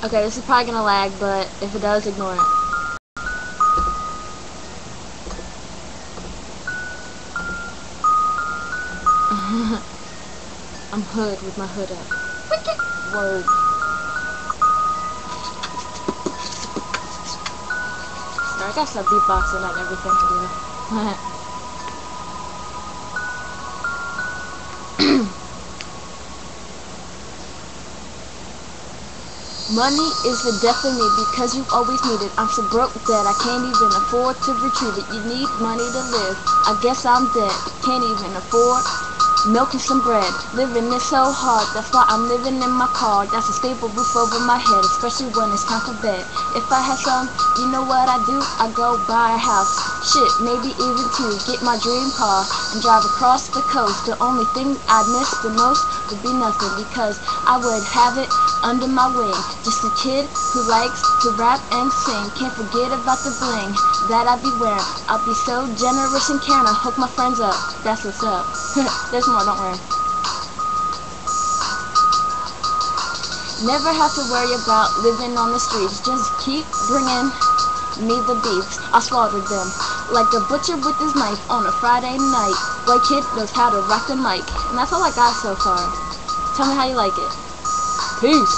Okay, this is probably gonna lag, but if it does, ignore it. I'm hood with my hood up. Word. I got some beatboxing like everything I do. Money is the death of me because you always need it. I'm so broke that I can't even afford to retrieve it. You need money to live. I guess I'm dead. Can't even afford milk and some bread. Living is so hard. That's why I'm living in my car. That's a stable roof over my head, especially when it's time for bed. If I had some, you know what I do? I go buy a house. Shit, maybe even two. Get my dream car and drive across the coast. The only thing I miss the most would be nothing, because I would have it under my wing. Just a kid who likes to rap and sing. Can't forget about the bling that I be wearing. I'll be so generous and caring. I hook my friends up. That's what's up. There's more, don't worry. Never have to worry about living on the streets. Just keep bringing me the beefs. I slaughtered them like a butcher with his knife on a Friday night. White kid knows how to rock the mic. And that's all I got so far. Tell me how you like it. Peace.